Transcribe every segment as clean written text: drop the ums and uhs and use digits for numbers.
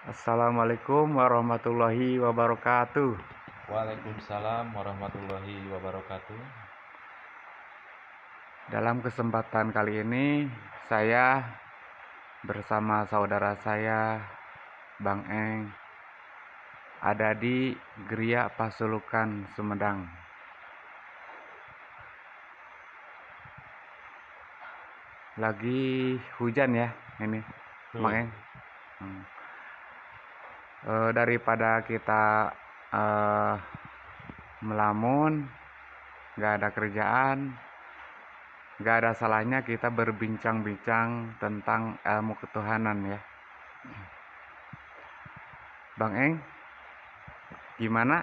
Assalamualaikum warahmatullahi wabarakatuh. Waalaikumsalam warahmatullahi wabarakatuh. Dalam kesempatan kali ini, saya bersama saudara saya, Bang Eng, ada di Geria Pasulukan, Sumedang. Lagi hujan ya ini, Bang Betul. Eng. Daripada kita eh, melamun, nggak ada kerjaan, nggak ada salahnya kita berbincang-bincang tentang ilmu ketuhanan ya. Bang Eng, gimana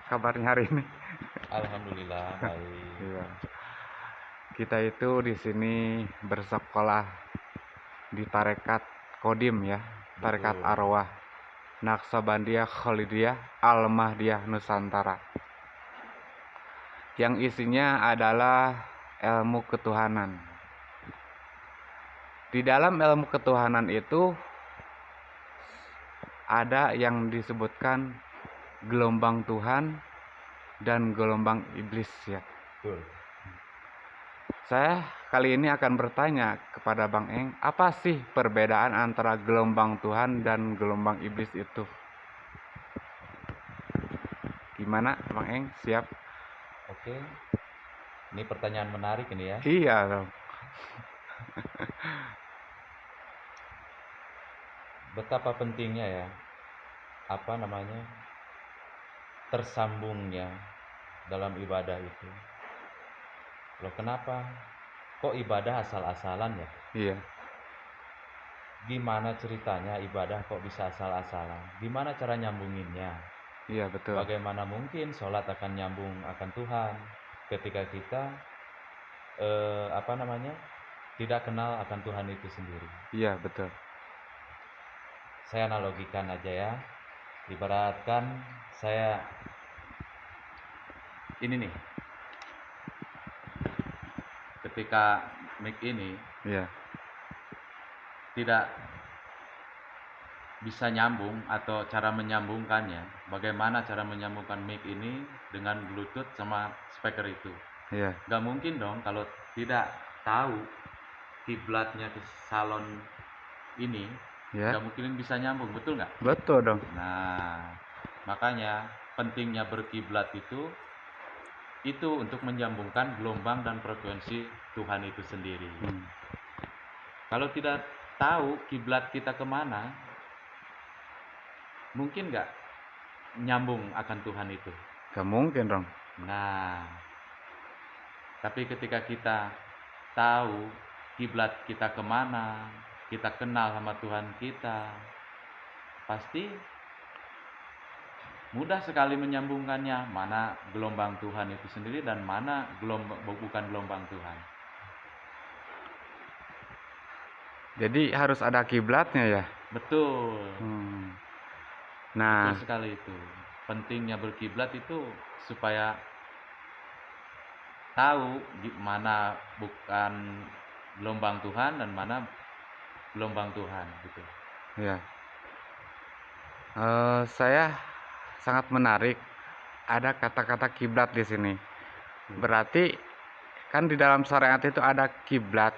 kabarnya hari ini? Alhamdulillah baik. Iya. Kita itu di sini bersekolah di Tarekat Kodim ya, Tarekat Betul. Arwah Naksabandia Khalidiyah Al-Mahdiyah Nusantara. Yang isinya adalah ilmu ketuhanan. Di dalam ilmu ketuhanan itu ada yang disebutkan gelombang Tuhan dan gelombang iblis ya. Betul. Saya kali ini akan bertanya kepada Bang Eng, apa sih perbedaan antara gelombang Tuhan dan gelombang iblis itu? Gimana Bang Eng? Siap? Oke. Ini pertanyaan menarik ini ya. Iya dong. Betapa pentingnya ya, apa namanya, tersambungnya dalam ibadah itu. Loh kenapa? Kok ibadah asal-asalan ya? Iya, Gimana ceritanya ibadah kok bisa asal-asalan? Gimana cara nyambunginnya? iya betul. Bagaimana mungkin sholat akan nyambung akan Tuhan ketika kita apa namanya, tidak kenal akan Tuhan itu sendiri. Iya betul. Saya analogikan aja ya. Ibaratkan saya ini nih, ketika mic ini Iya, tidak bisa nyambung atau cara menyambungkannya, bagaimana cara menyambungkan mic ini dengan Bluetooth sama speaker itu? iya, Gak mungkin dong kalau tidak tahu kiblatnya ke salon ini, iya. gak mungkin bisa nyambung, betul nggak? Betul dong. Nah, makanya pentingnya berkiblat itu untuk menyambungkan gelombang dan frekuensi Tuhan itu sendiri. Kalau tidak tahu kiblat kita kemana, mungkin nggak nyambung akan Tuhan itu. Gak mungkin dong. Nah, tapi ketika kita tahu kiblat kita kemana, kita kenal sama Tuhan kita, pasti mudah sekali menyambungkannya, mana gelombang Tuhan itu sendiri dan mana bukan gelombang Tuhan. Jadi harus ada kiblatnya ya. Betul. Betul Nah, sekali itu. Pentingnya berkiblat itu supaya tahu mana bukan gelombang Tuhan dan mana gelombang Tuhan gitu. ya. Saya sangat menarik ada kata-kata kiblat di sini. Berarti kan di dalam syariat itu ada kiblat.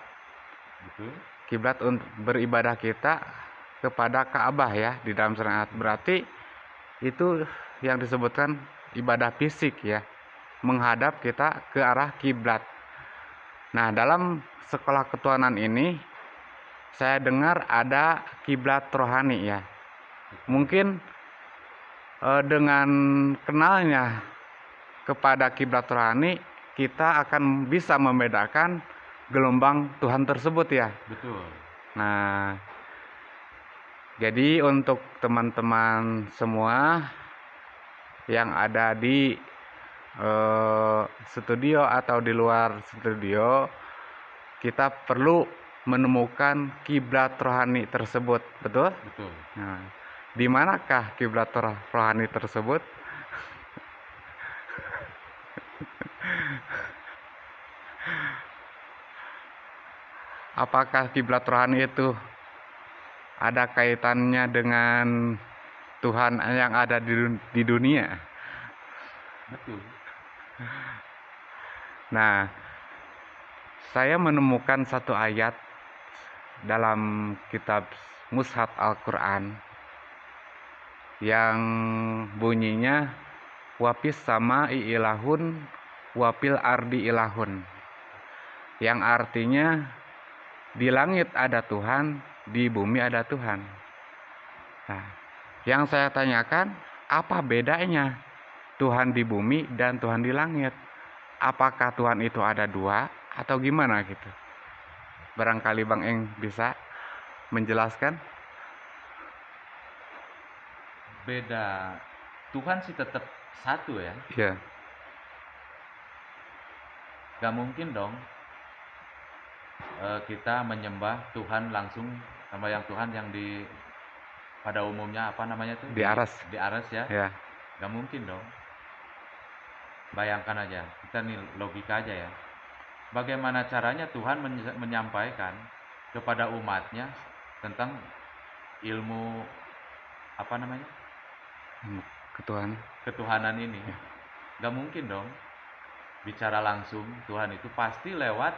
Betul? Kiblat untuk beribadah kita kepada Ka'bah ya di dalam syariat. Berarti itu yang disebutkan ibadah fisik ya, menghadap kita ke arah kiblat. Nah, dalam sekolah ketuhanan ini saya dengar ada kiblat rohani ya. Mungkin dengan kenalnya kepada kiblat rohani kita akan bisa membedakan gelombang Tuhan tersebut ya. Betul. Nah, jadi untuk teman-teman semua yang ada di studio atau di luar studio, kita perlu menemukan kiblat rohani tersebut, betul? Betul. Nah, di manakah kiblat rohani tersebut? Apakah kiblat rohani itu ada kaitannya dengan Tuhan yang ada di dunia. Betul. Nah, saya menemukan satu ayat dalam kitab Mushaf Al-Quran yang bunyinya wapis sama ilahun wapil ardi ilahun, yang artinya di langit ada Tuhan, di bumi ada Tuhan. Nah, yang saya tanyakan, apa bedanya Tuhan di bumi dan Tuhan di langit? Apakah Tuhan itu ada dua atau gimana gitu? Barangkali Bang Eng bisa menjelaskan. Beda. Tuhan sih tetap satu ya. Iya, Gak mungkin dong kita menyembah Tuhan langsung sama yang Tuhan yang di pada umumnya apa namanya tuh di aras. di aras ya. Ya, Gak mungkin dong. Bayangkan aja, kita nih logika aja ya. Bagaimana caranya Tuhan menyampaikan kepada umatnya tentang ilmu apa namanya ketuhanan. ketuhanan ini? Gak mungkin dong bicara langsung. Tuhan itu pasti lewat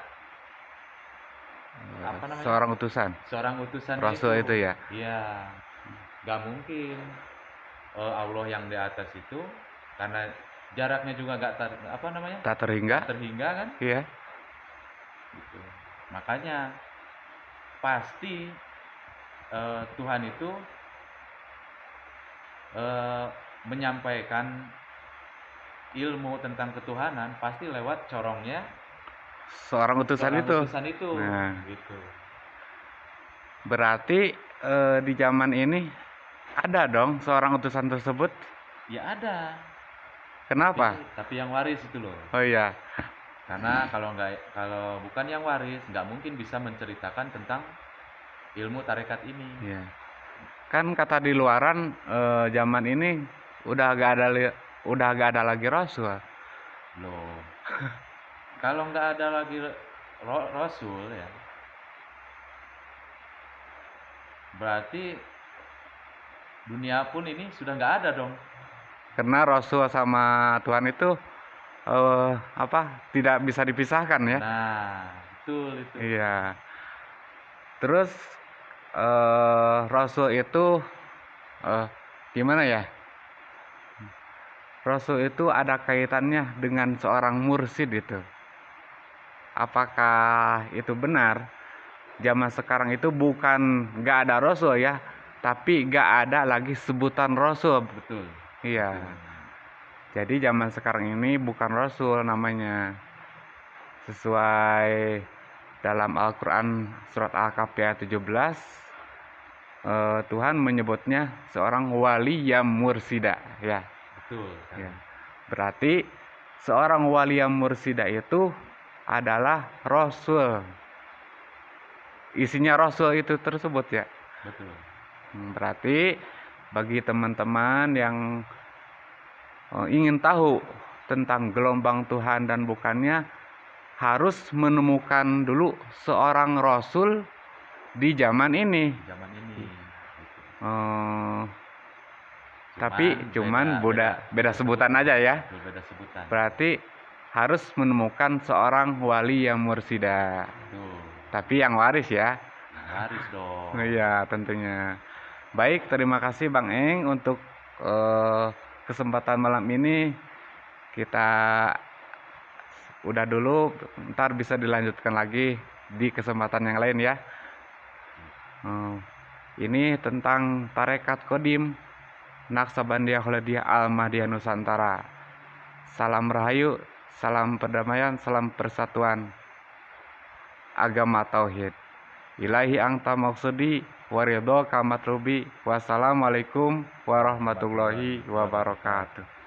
apa namanya Seorang utusan, seorang utusan Rasul itu ya. Iya, gak mungkin Allah yang di atas itu, karena jaraknya juga gak apa namanya Tak terhingga. terhingga kan Iya. gitu. Makanya pasti Tuhan itu menyampaikan ilmu tentang ketuhanan pasti lewat corongnya Seorang utusan seorang itu. utusan itu. Nah, Gitu. berarti di zaman ini ada dong seorang utusan tersebut. Ya ada, Kenapa? tapi yang waris itu loh. Oh iya, Karena kalau bukan yang waris, nggak mungkin bisa menceritakan tentang ilmu tarekat ini. iya. Kan kata di luaran zaman ini udah gak ada lagi Rasul. Loh, kalau nggak ada lagi Rasul ya, berarti dunia pun ini sudah nggak ada dong. Karena Rasul sama Tuhan itu tidak bisa dipisahkan ya. Nah, betul itu. Iya. Terus Rasul itu gimana ya? Rasul itu ada kaitannya dengan seorang mursyid itu. Apakah itu benar? Zaman sekarang itu bukan gak ada Rasul ya, tapi gak ada lagi sebutan Rasul. Betul. Iya. Jadi zaman sekarang ini bukan Rasul namanya. Sesuai dalam Al-Quran surat Al-Kahfi ayat 17, Tuhan menyebutnya seorang wali yang mursida ya. Betul. Ya. Berarti seorang wali yang mursida itu adalah Rasul. Isinya Rasul itu tersebut ya. Betul. Berarti bagi teman-teman yang ingin tahu tentang gelombang Tuhan dan bukannya, harus menemukan dulu seorang Rasul di zaman ini. Zaman ini. Tapi cuman beda sebutan aja ya. Beda sebutan. Berarti harus menemukan seorang wali yang mursida. Tapi yang waris ya. Waris dong. Iya, tentunya. Baik, terima kasih Bang Eng untuk kesempatan malam ini. Kita udah dulu, ntar bisa dilanjutkan lagi di kesempatan yang lain ya. Ini tentang Tarekat Kodim Naksabandia Kholadiyah Al-Mahdiyah Nusantara. Salam rahayu, salam perdamaian, salam persatuan agama tauhid. Ilahi angta maksudi waridho kamatrubi. Wassalamualaikum warahmatullahi wabarakatuh.